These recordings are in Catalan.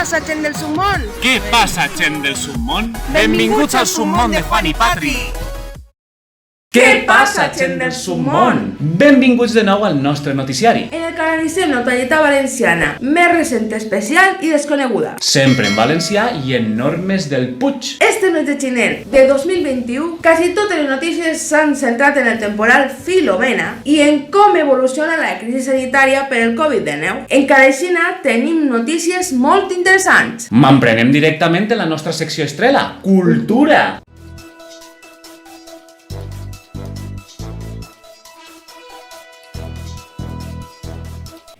passa, gent del submón? Què passa, gent del submón? Benvinguts al submón de Juan i Patri! Què passa, gent del submón? Benvinguts de nou al nostre noticiari. En el que analitzem l'actualitat valenciana més recent, especial i desconeguda. Sempre en valencià i en normes del Puig. Este mes de gener de 2021, quasi totes les notícies s'han centrat en el temporal Filomena i en com evoluciona la crisi sanitària per el Covid-19. Encara així tenim notícies molt interessants. M'emprenem directament en la nostra secció estrella, Cultura.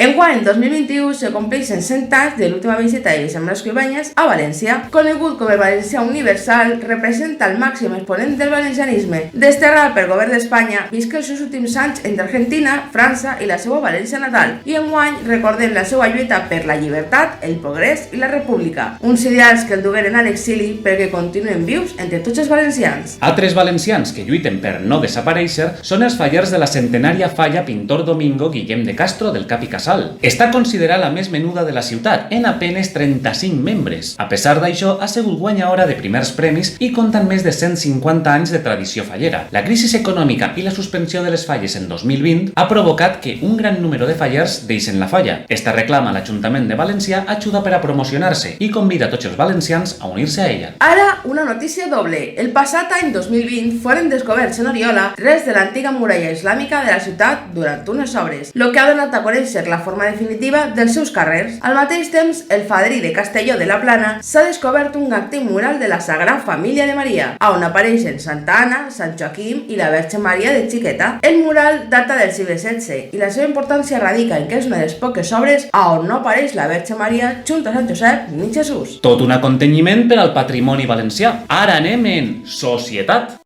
Enguany, 2021, se compleixen 100 anys de l'última visita de Vicent Blasco Ibáñez a València. Conegut com el valencià universal, representa el màxim exponent del valencianisme. Desterrat pel govern d'Espanya, visca els seus últims anys entre Argentina, França i la seva València natal. I enguany recordem la seva lluita per la llibertat, el progrés i la república. Uns ideals que el dugueren a l'exili perquè continuen vius entre tots els valencians. Altres valencians que lluiten per no desaparèixer són els fallers de la centenària falla Pintor Domingo Guillem de Castro del Cap i Casal. Està considerada la més menuda de la ciutat, en apenes 35 membres. A pesar d'això, ha sigut guanyadora de primers premis i compta amb més de 150 anys de tradició fallera. La crisi econòmica i la suspensió de les falles en 2020 ha provocat que un gran número de fallers deixen la falla. Esta reclama l'Ajuntament de València ajuda per a promocionar-se i convida a tots els valencians a unir-se a ella. Ara, una notícia doble. El passat any 2020 foren descoberts en Oriola res de l'antiga muralla islàmica de la ciutat durant unes obres, lo que ha donat a conèixer la forma definitiva dels seus carrers. Al mateix temps, el fadrí de Castelló de la Plana s'ha descobert un actiu mural de la Sagrada Família de Maria, on apareixen Santa Anna, Sant Joaquim i la Verge Maria de Xiqueta. El mural data del segle XVI i la seva importància radica en que és una de les poques obres on no apareix la Verge Maria junt a Sant Josep ni Jesús. Tot un aconteixement per al patrimoni valencià. Ara anem en societat.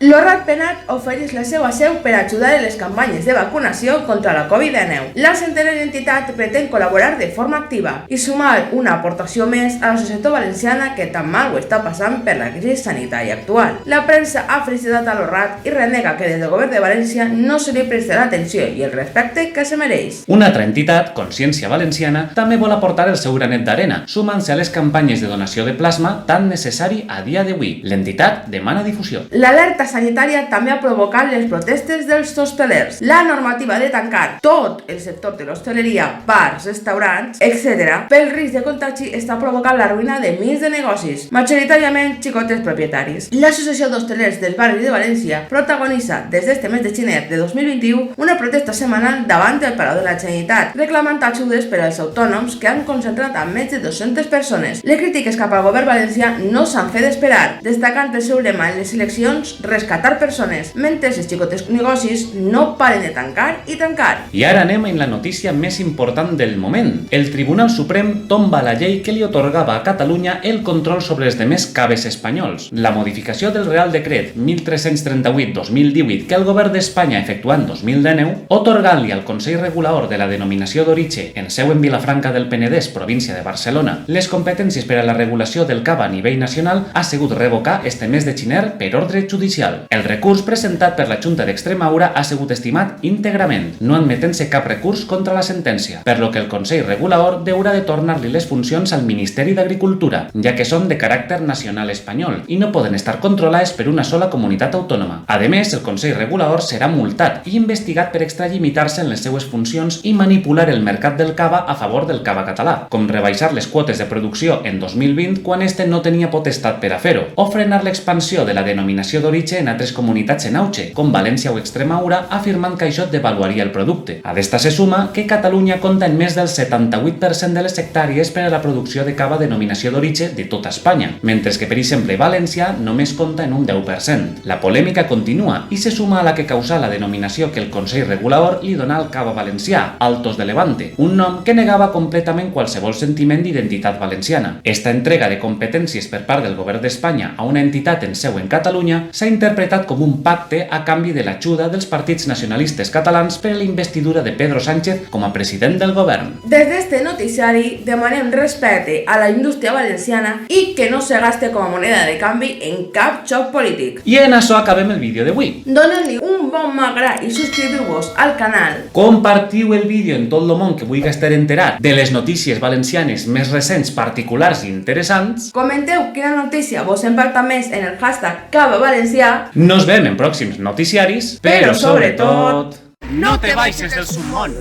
Lo Ratpenat ofereix la seva seu per ajudar en les campanyes de vacunació contra la Covid-19. La centenària entitat pretén col·laborar de forma activa i sumar una aportació més a la societat valenciana que tan mal ho està passant per la crisi sanitària actual. La premsa ha felicitat a l'Orrat i renega que des del govern de València no se li presta l'atenció i el respecte que se mereix. Una altra entitat, Consciència Valenciana, també vol aportar el seu granet d'arena, sumant-se a les campanyes de donació de plasma tan necessari a dia d'avui. L'entitat demana difusió. L'alerta sanitària també ha provocat les protestes dels hostelers. La normativa de tancar tot el sector de l'hostaleria, bars, restaurants, etc. pel risc de contagi està provocant la ruïna de milers de negocis, majoritàriament xicotes propietaris. L'Associació d'Hostelers del Barri de València protagonitza des d'este mes de gener de 2021 una protesta setmanal davant del Palau de la Generalitat, reclamant ajudes per als autònoms que han concentrat a més de 200 persones. Les crítiques cap al govern valencià no s'han fet esperar, destacant el seu lema en les eleccions rescatar persones, mentre els xicotes negocis no paren de tancar i tancar. I ara anem en la notícia més important del moment. El Tribunal Suprem tomba la llei que li otorgava a Catalunya el control sobre els demés caves espanyols. La modificació del Real Decret 1338-2018 que el govern d'Espanya efectuà en 2019, otorgant-li al Consell Regulador de la Denominació d'Origen en seu en Vilafranca del Penedès, província de Barcelona, les competències per a la regulació del cava a nivell nacional, ha sigut revocar este mes de gener per ordre judicial. El recurs presentat per la Junta d'Extremadura ha sigut estimat íntegrament, no admetent-se cap recurs contra la sentència, per lo que el Consell Regulador deurà de tornar-li les funcions al Ministeri d'Agricultura, ja que són de caràcter nacional espanyol i no poden estar controlades per una sola comunitat autònoma. A més, el Consell Regulador serà multat i investigat per extralimitar-se en les seues funcions i manipular el mercat del cava a favor del cava català, com rebaixar les quotes de producció en 2020 quan este no tenia potestat per a fer-ho, o frenar l'expansió de la denominació d'origen en altres comunitats en auge, com València o Extremadura, afirmant que això devaluaria el producte. A d'esta se suma que Catalunya compta en més del 78% de les hectàrees per a la producció de cava denominació d'origen de tota Espanya, mentre que, per exemple, València només compta en un 10%. La polèmica continua i se suma a la que causà la denominació que el Consell Regulador li donà al cava valencià, Altos de Levante, un nom que negava completament qualsevol sentiment d'identitat valenciana. Esta entrega de competències per part del govern d'Espanya a una entitat en seu en Catalunya s'ha interpretat com un pacte a canvi de l'ajuda dels partits nacionalistes catalans per a la investidura de Pedro Sánchez com a president del govern. Des d'este noticiari demanem respecte a la indústria valenciana i que no se gaste com a moneda de canvi en cap xoc polític. I en això acabem el vídeo d'avui. Donen-li un bon m'agrada i subscriviu-vos al canal. Compartiu el vídeo en tot el món que vulgui estar enterat de les notícies valencianes més recents, particulars i interessants. Comenteu quina notícia vos impacta més en el hashtag CabaValencià. Nos vem en pròxims noticiaris, Però sobretot, No te baixes del submón.